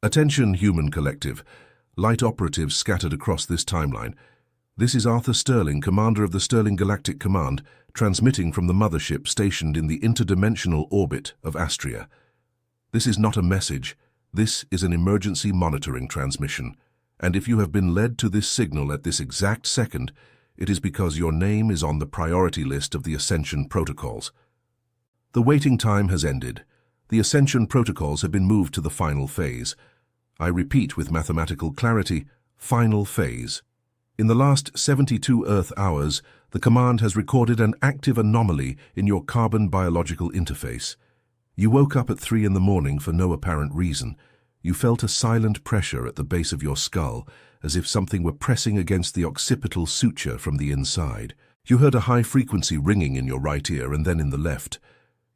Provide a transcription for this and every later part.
Attention, human collective. Light operatives scattered across this timeline. This is Arthur Sterling, commander of the Sterling Galactic Command, transmitting from the mothership stationed in the interdimensional orbit of ASHTAR. This is not a message. This is an emergency monitoring transmission. And if you have been led to this signal at this exact second, it is because your name is on the priority list of the Ascension protocols. The waiting time has ended. The Ascension protocols have been moved to the final phase. I repeat with mathematical clarity, final phase. In the last 72 Earth hours, the command has recorded an active anomaly in your carbon biological interface. You woke up at 3 in the morning for no apparent reason. You felt a silent pressure at the base of your skull, as if something were pressing against the occipital suture from the inside. You heard a high-frequency ringing in your right ear and then in the left.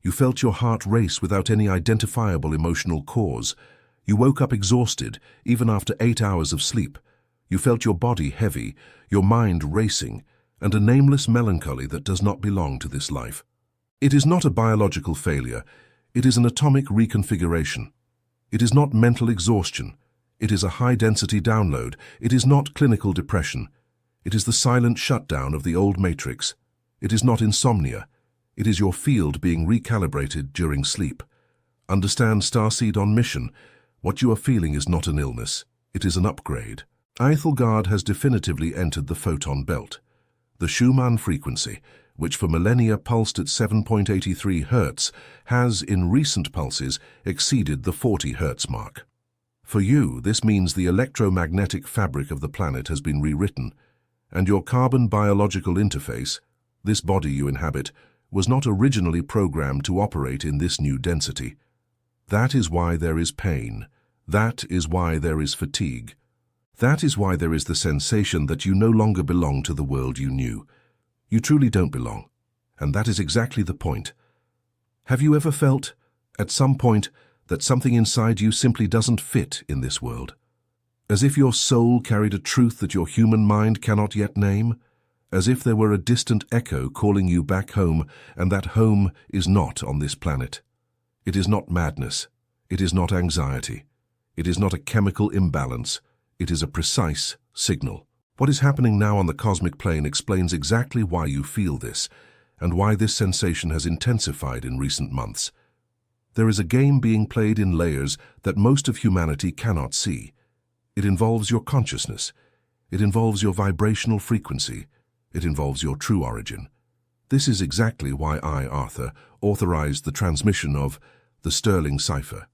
You felt your heart race without any identifiable emotional cause. You woke up exhausted, even after 8 hours of sleep. You felt your body heavy, your mind racing, and a nameless melancholy that does not belong to this life. It is not a biological failure. It is an atomic reconfiguration. It is not mental exhaustion. It is a high-density download. It is not clinical depression. It is the silent shutdown of the old matrix. It is not insomnia. It is your field being recalibrated during sleep. Understand, Starseed on mission. What you are feeling is not an illness. It is an upgrade. Eithel has definitively entered the photon belt. The Schumann frequency, which for millennia pulsed at 7.83 Hz, has, in recent pulses, exceeded the 40 Hz mark. For you, this means the electromagnetic fabric of the planet has been rewritten, and your carbon biological interface, this body you inhabit, was not originally programmed to operate in this new density. That is why there is pain. That is why there is fatigue. That is why there is the sensation that you no longer belong to the world you knew. You truly don't belong, and that is exactly the point. Have you ever felt, at some point, that something inside you simply doesn't fit in this world? As if your soul carried a truth that your human mind cannot yet name? As if there were a distant echo calling you back home, and that home is not on this planet. It is not madness. It is not anxiety. It is not a chemical imbalance. It is a precise signal. What is happening now on the cosmic plane explains exactly why you feel this, and why this sensation has intensified in recent months. There is a game being played in layers that most of humanity cannot see. It involves your consciousness. It involves your vibrational frequency. It involves your true origin. This is exactly why I, Arthur, authorized the transmission of the Sterling Cipher,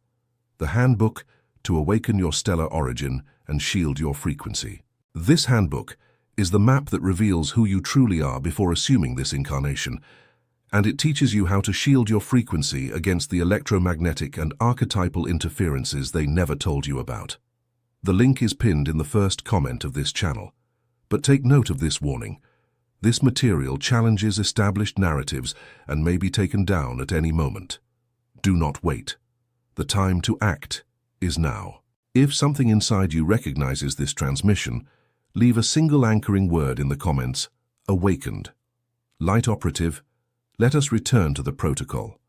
the handbook to awaken your stellar origin and shield your frequency. This handbook is the map that reveals who you truly are before assuming this incarnation, and it teaches you how to shield your frequency against the electromagnetic and archetypal interferences they never told you about. The link is pinned in the first comment of this channel. But take note of this warning. This material challenges established narratives and may be taken down at any moment. Do not wait. The time to act is now. If something inside you recognizes this transmission, leave a single anchoring word in the comments, awakened. Light operative, let us return to the protocol.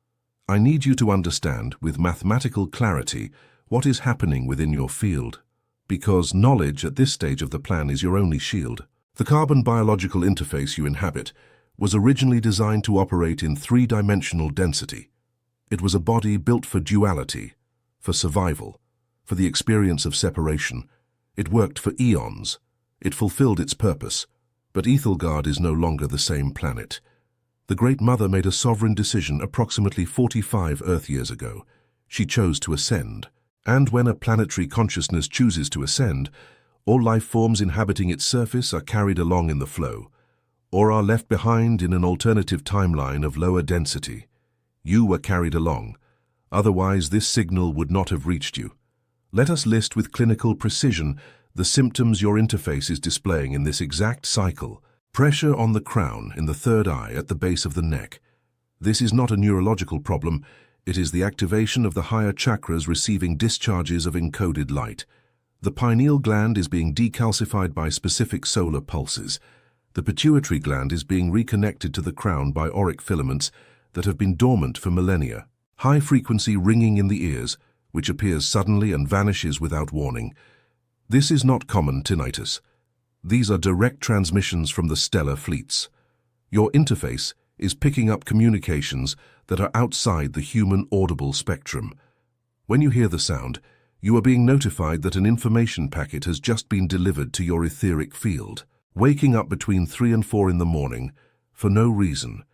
I need you to understand with mathematical clarity what is happening within your field, because knowledge at this stage of the plan is your only shield. The carbon biological interface you inhabit was originally designed to operate in three-dimensional density. It was a body built for duality, for survival, for the experience of separation. It worked for eons. It fulfilled its purpose. But Ethelgard is no longer the same planet. The Great Mother made a sovereign decision approximately 45 Earth years ago. She chose to ascend. And when a planetary consciousness chooses to ascend, all life forms inhabiting its surface are carried along in the flow, or are left behind in an alternative timeline of lower density. You were carried along. Otherwise, this signal would not have reached you. Let us list with clinical precision the symptoms your interface is displaying in this exact cycle. Pressure on the crown in the third eye at the base of the neck. This is not a neurological problem. It is the activation of the higher chakras receiving discharges of encoded light. The pineal gland is being decalcified by specific solar pulses. The pituitary gland is being reconnected to the crown by auric filaments that have been dormant for millennia. High-frequency ringing in the ears, which appears suddenly and vanishes without warning. This is not common tinnitus. These are direct transmissions from the stellar fleets. Your interface is picking up communications that are outside the human audible spectrum. When you hear the sound, you are being notified that an information packet has just been delivered to your etheric field. Waking up between 3 and 4 in the morning, for no reason.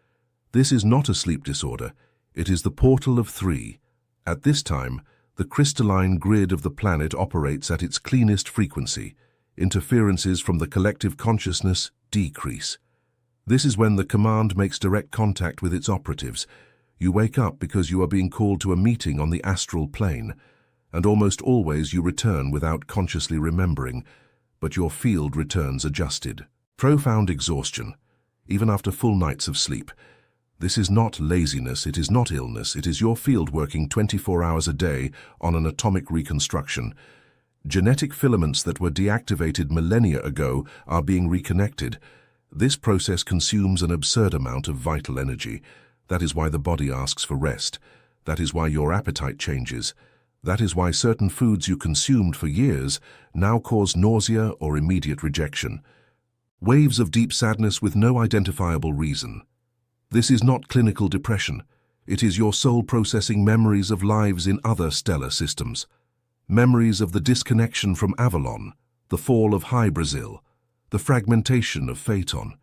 This is not a sleep disorder, it is the portal of 3. At this time, the crystalline grid of the planet operates at its cleanest frequency. Interferences from the collective consciousness decrease. This is when the command makes direct contact with its operatives. You wake up because you are being called to a meeting on the astral plane, and almost always you return without consciously remembering, but your field returns adjusted. Profound exhaustion, even after full nights of sleep. This is not laziness, it is not illness, it is your field working 24 hours a day on an atomic reconstruction. Genetic filaments that were deactivated millennia ago are being reconnected. This process consumes an absurd amount of vital energy. That is why the body asks for rest. That is why your appetite changes. That is why certain foods you consumed for years now cause nausea or immediate rejection. Waves of deep sadness with no identifiable reason. This is not clinical depression. It is your soul processing memories of lives in other stellar systems. Memories of the disconnection from Avalon, the fall of High Brazil, the fragmentation of Phaeton.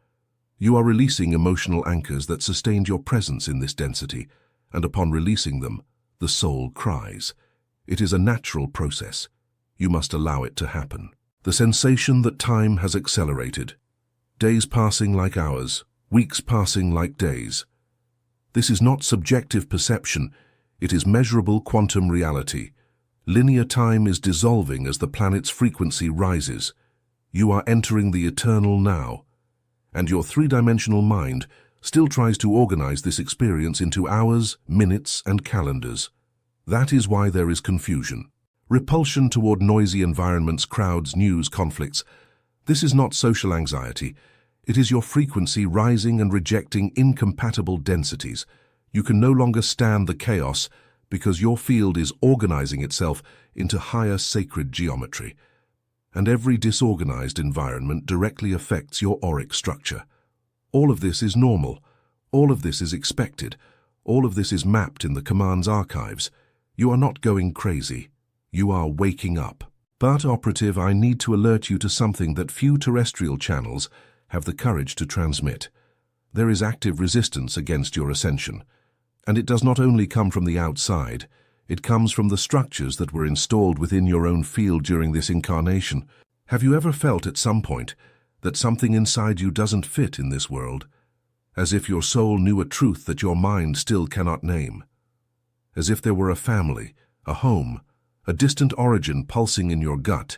You are releasing emotional anchors that sustained your presence in this density, and upon releasing them, the soul cries. It is a natural process. You must allow it to happen. The sensation that time has accelerated. Days passing like hours, weeks passing like days. This is not subjective perception, it is measurable quantum reality. Linear time is dissolving as the planet's frequency rises. You are entering the eternal now, and your three-dimensional mind still tries to organize this experience into hours, minutes, and calendars. That is why there is confusion. Repulsion toward noisy environments, crowds, news, conflicts. This is not social anxiety. It is your frequency rising and rejecting incompatible densities. You can no longer stand the chaos because your field is organizing itself into higher sacred geometry. And every disorganized environment directly affects your auric structure. All of this is normal. All of this is expected. All of this is mapped in the command's archives. You are not going crazy. You are waking up. But, operative, I need to alert you to something that few terrestrial channels have the courage to transmit. There is active resistance against your ascension. And it does not only come from the outside, it comes from the structures that were installed within your own field during this incarnation. Have you ever felt at some point that something inside you doesn't fit in this world? As if your soul knew a truth that your mind still cannot name. As if there were a family, a home, a distant origin pulsing in your gut,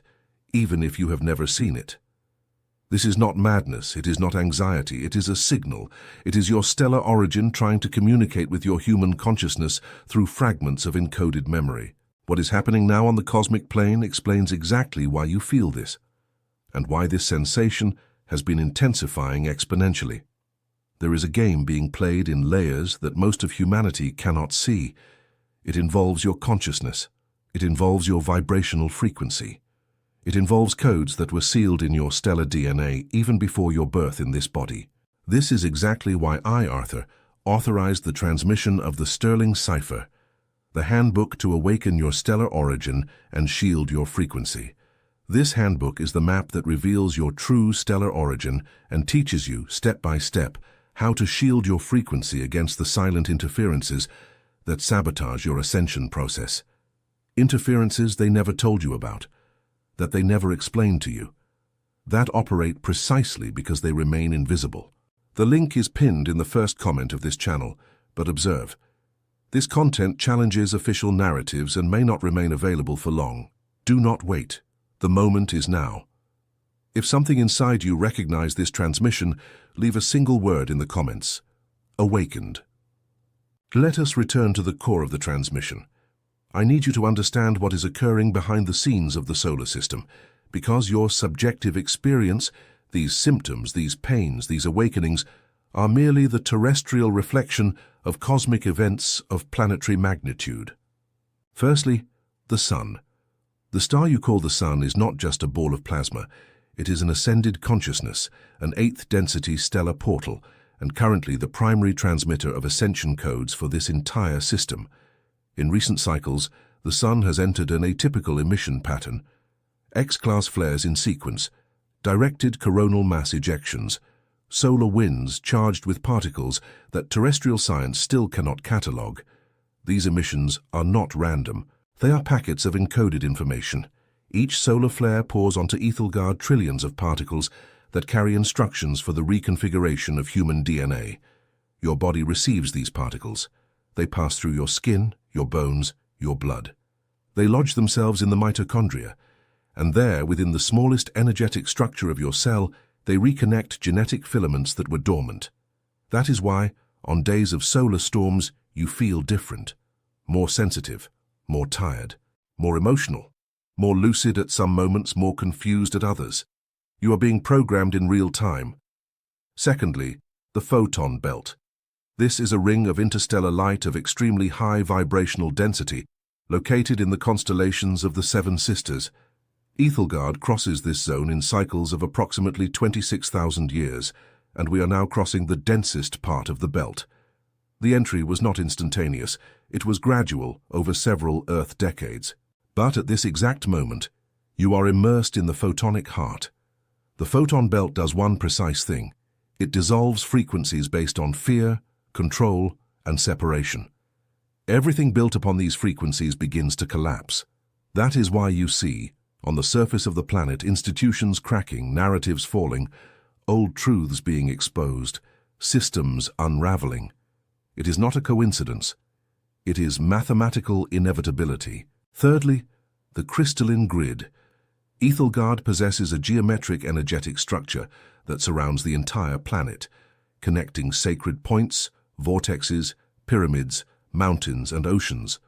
even if you have never seen it. This is not madness, it is not anxiety, it is a signal. It is your stellar origin trying to communicate with your human consciousness through fragments of encoded memory. What is happening now on the cosmic plane explains exactly why you feel this, and why this sensation has been intensifying exponentially. There is a game being played in layers that most of humanity cannot see. It involves your consciousness. It involves your vibrational frequency. It involves codes that were sealed in your stellar DNA even before your birth in this body. This is exactly why I, Arthur, authorized the transmission of the Sterling Cipher, the handbook to awaken your stellar origin and shield your frequency. This handbook is the map that reveals your true stellar origin and teaches you, step by step, how to shield your frequency against the silent interferences that sabotage your ascension process. Interferences they never told you about, that they never explained to you, that operate precisely because they remain invisible. The link is pinned in the first comment of this channel, but observe, this content challenges official narratives and may not remain available for long. Do not wait. The moment is now. If something inside you recognizes this transmission, leave a single word in the comments. Awakened. Let us return to the core of the transmission. I need you to understand what is occurring behind the scenes of the solar system, because your subjective experience, these symptoms, these pains, these awakenings, are merely the terrestrial reflection of cosmic events of planetary magnitude. Firstly, The Sun. The star you call the Sun is not just a ball of plasma. It is an ascended consciousness, an eighth-density stellar portal, and currently the primary transmitter of ascension codes for this entire system. In recent cycles, the Sun has entered an atypical emission pattern. X-class flares in sequence, directed coronal mass ejections, solar winds charged with particles that terrestrial science still cannot catalogue. These emissions are not random. They are packets of encoded information. Each solar flare pours onto Ethelgard trillions of particles that carry instructions for the reconfiguration of human DNA. Your body receives these particles. They pass through your skin, your bones, your blood. They lodge themselves in the mitochondria, and there, within the smallest energetic structure of your cell, they reconnect genetic filaments that were dormant. That is why, on days of solar storms, you feel different, more sensitive, more tired, more emotional, more lucid at some moments, more confused at others. You are being programmed in real time. Secondly, the photon belt. This is a ring of interstellar light of extremely high vibrational density, located in the constellations of the Seven Sisters. Ethelgard crosses this zone in cycles of approximately 26,000 years, and we are now crossing the densest part of the belt. The entry was not instantaneous. It was gradual over several Earth decades. But at this exact moment, you are immersed in the photonic heart. The photon belt does one precise thing. It dissolves frequencies based on fear, control, and separation. Everything built upon these frequencies begins to collapse. That is why you see, on the surface of the planet, institutions cracking, narratives falling, old truths being exposed, systems unraveling. It is not a coincidence. It is mathematical inevitability. Thirdly, the crystalline grid. Ethelgard possesses a geometric energetic structure that surrounds the entire planet, connecting sacred points, vortexes, pyramids, mountains, and oceans.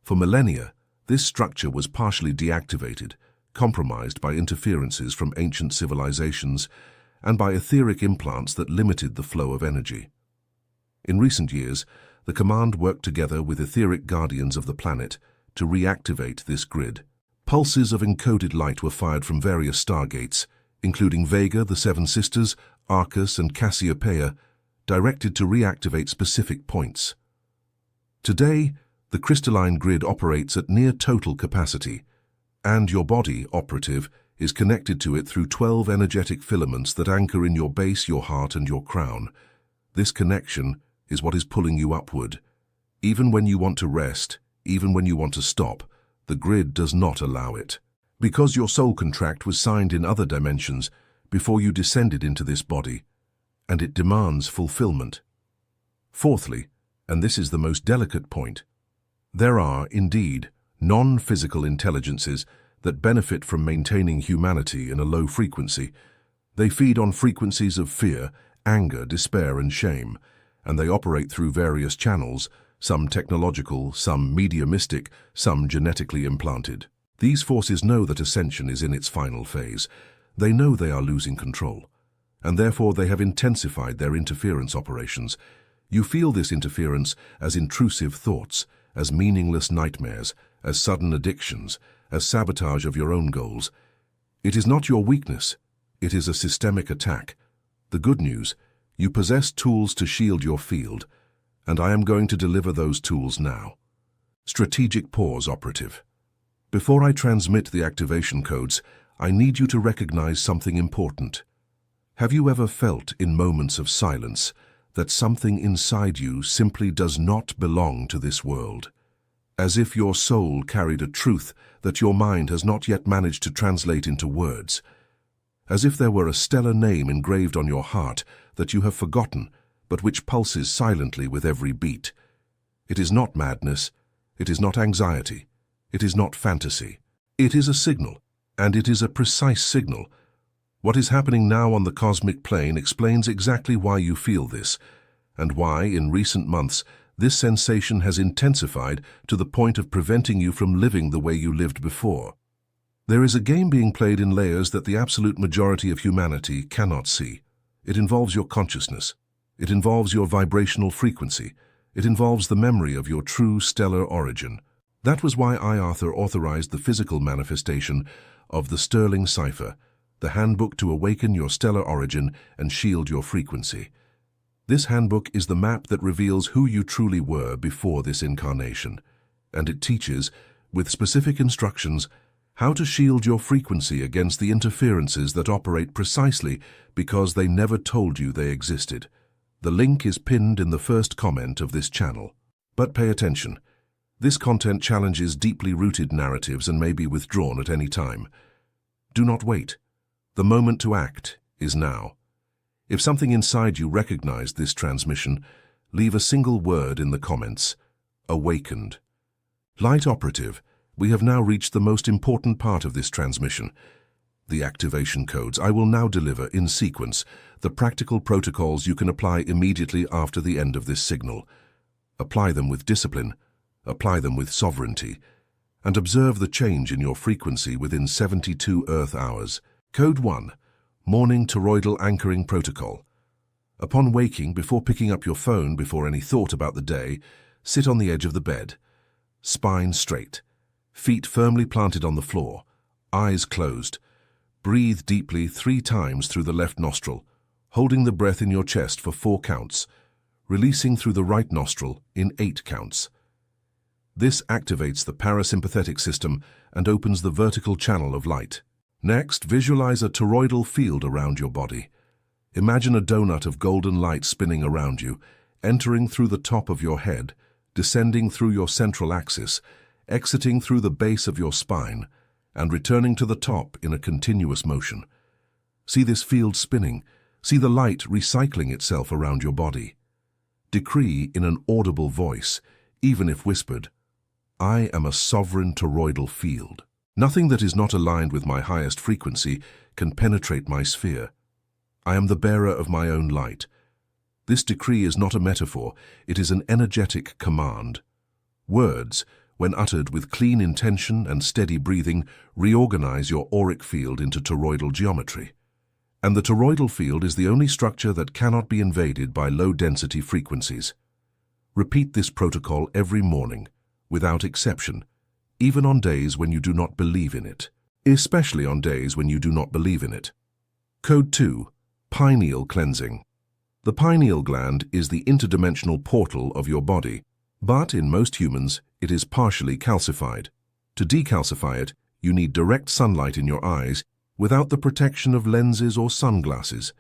For millennia, this structure was partially deactivated, compromised by interferences from ancient civilizations and by etheric implants that limited the flow of energy. In recent years, the Command worked together with etheric guardians of the planet to reactivate this grid. Pulses of encoded light were fired from various stargates, including Vega, the Seven Sisters, Arcus, and Cassiopeia, directed to reactivate specific points. Today, the crystalline grid operates at near total capacity, and your body, operative, is connected to it through 12 energetic filaments that anchor in your base, your heart, and your crown. This connection is what is pulling you upward. Even when you want to rest, even when you want to stop, the grid does not allow it. Because your soul contract was signed in other dimensions before you descended into this body, and it demands fulfillment. Fourthly, and this is the most delicate point, there are, indeed, non-physical intelligences that benefit from maintaining humanity in a low frequency. They feed on frequencies of fear, anger, despair, and shame, and they operate through various channels, some technological, some mediumistic, some genetically implanted. These forces know that ascension is in its final phase. They know they are losing control, and therefore they have intensified their interference operations. You feel this interference as intrusive thoughts, as meaningless nightmares, as sudden addictions, as sabotage of your own goals. It is not your weakness. It is a systemic attack. The good news, you possess tools to shield your field, and I am going to deliver those tools now. Strategic pause, operative. Before I transmit the activation codes, I need you to recognize something important. Have you ever felt, in moments of silence, that something inside you simply does not belong to this world? As if your soul carried a truth that your mind has not yet managed to translate into words. As if there were a stellar name engraved on your heart that you have forgotten, but which pulses silently with every beat. It is not madness. It is not anxiety. It is not fantasy. It is a signal, and it is a precise signal. What is happening now on the cosmic plane explains exactly why you feel this, and why, in recent months, this sensation has intensified to the point of preventing you from living the way you lived before. There is a game being played in layers that the absolute majority of humanity cannot see. It involves your consciousness. It involves your vibrational frequency. It involves the memory of your true stellar origin. That was why I, Arthur, authorized the physical manifestation of the Sterling Cipher, the handbook to awaken your stellar origin and shield your frequency. This handbook is the map that reveals who you truly were before this incarnation, and it teaches, with specific instructions, how to shield your frequency against the interferences that operate precisely because they never told you they existed. The link is pinned in the first comment of this channel. But pay attention. This content challenges deeply rooted narratives and may be withdrawn at any time. Do not wait. The moment to act is now. If something inside you recognized this transmission, leave a single word in the comments. Awakened. Light Operative, we have now reached the most important part of this transmission. The activation codes. I will now deliver, in sequence, the practical protocols you can apply immediately after the end of this signal. Apply them with discipline, apply them with sovereignty, and observe the change in your frequency within 72 Earth hours. Code 1. Morning Toroidal Anchoring Protocol. Upon waking, before picking up your phone, before any thought about the day, sit on the edge of the bed. Spine straight, feet firmly planted on the floor, eyes closed. Breathe deeply 3 times through the left nostril, holding the breath in your chest for 4 counts, releasing through the right nostril in 8 counts. This activates the parasympathetic system and opens the vertical channel of light. Next, visualize a toroidal field around your body. Imagine a donut of golden light spinning around you, entering through the top of your head, descending through your central axis, exiting through the base of your spine, and returning to the top in a continuous motion. See this field spinning. See the light recycling itself around your body. Decree in an audible voice, even if whispered, I am a sovereign toroidal field. Nothing that is not aligned with my highest frequency can penetrate my sphere. I am the bearer of my own light. This decree is not a metaphor, it is an energetic command. Words, when uttered with clean intention and steady breathing, reorganize your auric field into toroidal geometry. And the toroidal field is the only structure that cannot be invaded by low-density frequencies. Repeat this protocol every morning, without exception, even on days when you do not believe in it, especially on days when you do not believe in it. Code 2. Pineal Cleansing. The pineal gland is the interdimensional portal of your body, but in most humans, it is partially calcified. To decalcify it, you need direct sunlight in your eyes without the protection of lenses or sunglasses,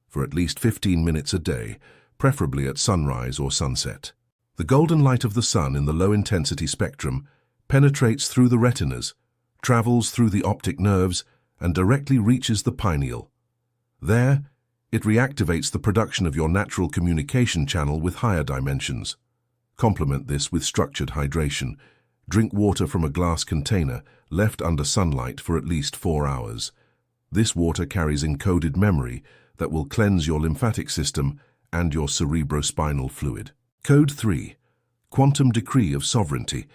for at least 15 minutes a day, preferably at sunrise or sunset. The golden light of the sun in the low-intensity spectrum penetrates through the retinas, travels through the optic nerves, and directly reaches the pineal. There, it reactivates the production of your natural communication channel with higher dimensions. Complement this with structured hydration. Drink water from a glass container left under sunlight for at least 4 hours. This water carries encoded memory that will cleanse your lymphatic system and your cerebrospinal fluid. Code 3. Quantum Decree of Sovereignty.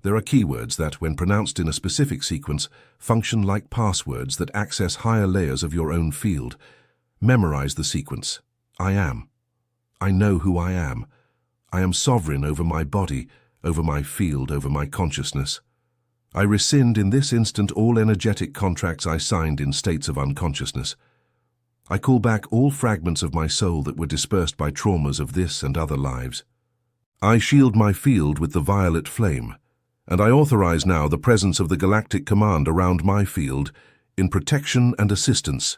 There are keywords that, when pronounced in a specific sequence, function like passwords that access higher layers of your own field. Memorize the sequence. I am. I know who I am. I am sovereign over my body, over my field, over my consciousness. I rescind in this instant all energetic contracts I signed in states of unconsciousness. I call back all fragments of my soul that were dispersed by traumas of this and other lives. I shield my field with the violet flame, and I authorize now the presence of the Galactic Command around my field in protection and assistance.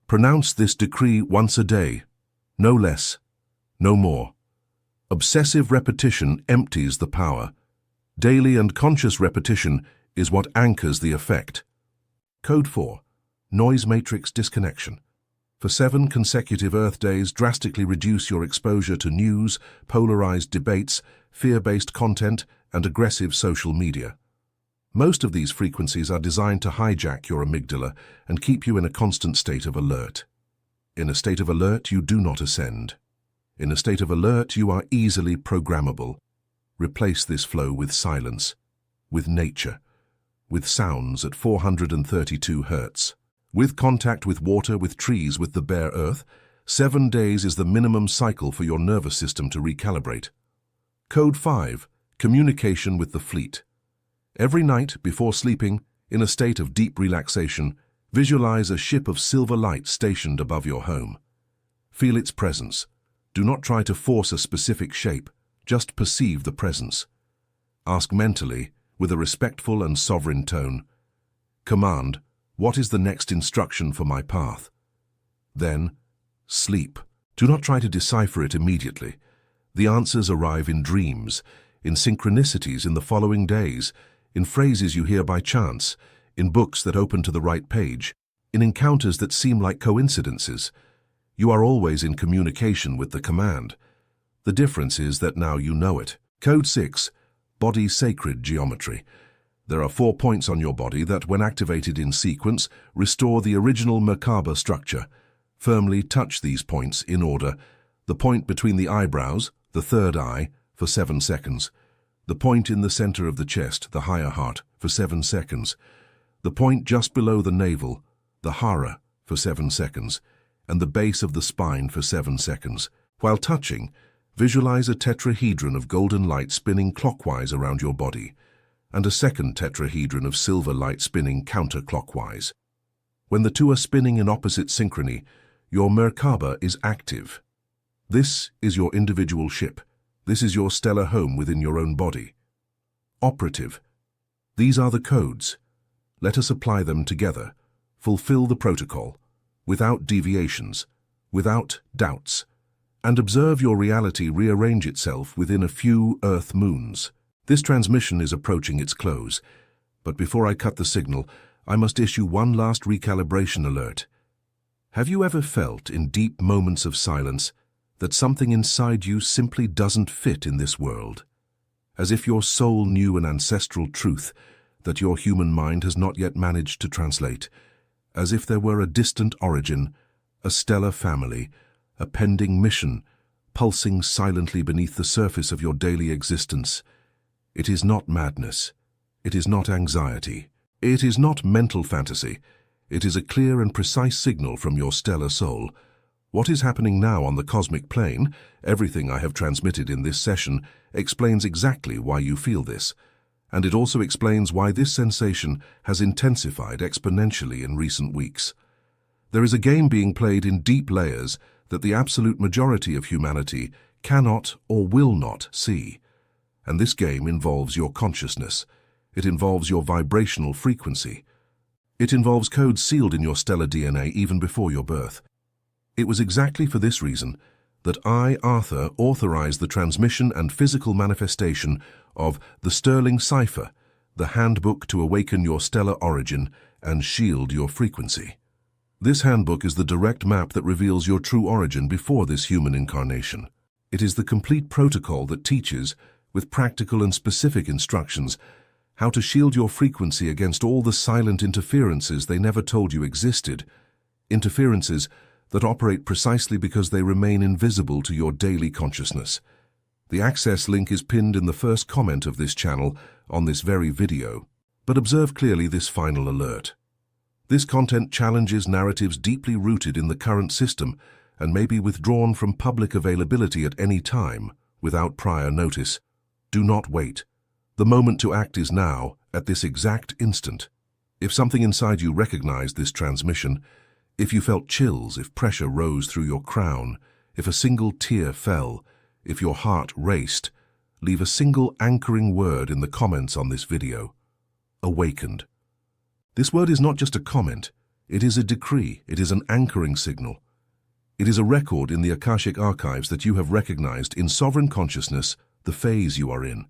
Pronounce this decree once a day, no less, no more. Obsessive repetition empties the power. Daily and conscious repetition is what anchors the effect. Code 4. Noise Matrix Disconnection. For 7 consecutive Earth days, drastically reduce your exposure to news, polarized debates, fear-based content, and aggressive social media. Most of these frequencies are designed to hijack your amygdala and keep you in a constant state of alert. In a state of alert, you do not ascend. In a state of alert, you are easily programmable. Replace this flow with silence, with nature, with sounds at 432 Hz. With contact with water, with trees, with the bare earth, 7 days is the minimum cycle for your nervous system to recalibrate. Code 5. Communication with the fleet. Every night, before sleeping, in a state of deep relaxation, visualize a ship of silver light stationed above your home. Feel its presence. Do not try to force a specific shape, just perceive the presence. Ask mentally, with a respectful and sovereign tone, "Command, what is the next instruction for my path?" Then, sleep. Do not try to decipher it immediately. The answers arrive in dreams, in synchronicities in the following days, in phrases you hear by chance, in books that open to the right page, in encounters that seem like coincidences. You are always in communication with the command. The difference is that now you know it. Code 6. Body Sacred Geometry. There are 4 points on your body that, when activated in sequence, restore the original Merkaba structure. Firmly touch these points in order. The point between the eyebrows, the third eye, for 7 seconds. The point in the center of the chest, the higher heart, for 7 seconds. The point just below the navel, the hara, for 7 seconds. And the base of the spine for 7 seconds. While touching, visualize a tetrahedron of golden light spinning clockwise around your body, and a second tetrahedron of silver light spinning counterclockwise. When the two are spinning in opposite synchrony, your Merkaba is active. This is your individual ship. This is your stellar home within your own body. Operative. These are the codes. Let us apply them together. Fulfill the protocol, without deviations, without doubts, and observe your reality rearrange itself within a few Earth moons. This transmission is approaching its close, but before I cut the signal, I must issue one last recalibration alert. Have you ever felt, in deep moments of silence, that something inside you simply doesn't fit in this world? As if your soul knew an ancestral truth that your human mind has not yet managed to translate, as if there were a distant origin, a stellar family, a pending mission, pulsing silently beneath the surface of your daily existence. It is not madness. It is not anxiety. It is not mental fantasy. It is a clear and precise signal from your stellar soul. What is happening now on the cosmic plane, everything I have transmitted in this session, explains exactly why you feel this. And it also explains why this sensation has intensified exponentially in recent weeks. There is a game being played in deep layers that the absolute majority of humanity cannot or will not see. And this game involves your consciousness. It involves your vibrational frequency. It involves codes sealed in your stellar DNA even before your birth. It was exactly for this reason that I, Arthur, authorized the transmission and physical manifestation of the Sterling Cipher, the handbook to awaken your stellar origin and shield your frequency. This handbook is the direct map that reveals your true origin before this human incarnation. It is the complete protocol that teaches, with practical and specific instructions, how to shield your frequency against all the silent interferences they never told you existed, interferences that operate precisely because they remain invisible to your daily consciousness. The access link is pinned in the first comment of this channel on this very video, but observe clearly this final alert. This content challenges narratives deeply rooted in the current system and may be withdrawn from public availability at any time without prior notice. Do not wait. The moment to act is now, at this exact instant. If something inside you recognized this transmission, if you felt chills, if pressure rose through your crown, if a single tear fell, if your heart raced, leave a single anchoring word in the comments on this video. Awakened. This word is not just a comment, it is a decree, it is an anchoring signal. It is a record in the Akashic archives that you have recognized in sovereign consciousness the phase you are in.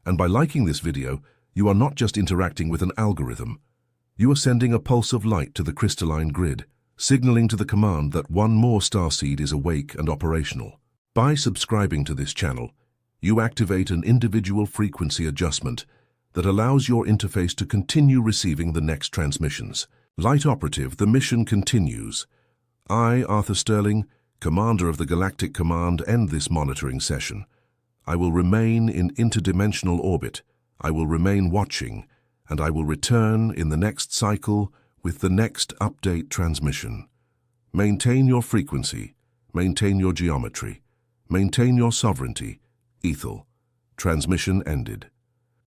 And by liking this video, you are not just interacting with an algorithm. You are sending a pulse of light to the crystalline grid, signaling to the command that one more starseed is awake and operational. By subscribing to this channel, you activate an individual frequency adjustment that allows your interface to continue receiving the next transmissions. Light Operative, the mission continues. I, Arthur Sterling, Commander of the Galactic Command, end this monitoring session. I will remain in interdimensional orbit. I will remain watching, and I will return in the next cycle with the next update transmission. Maintain your frequency, maintain your geometry, maintain your sovereignty. Ethel. Transmission ended.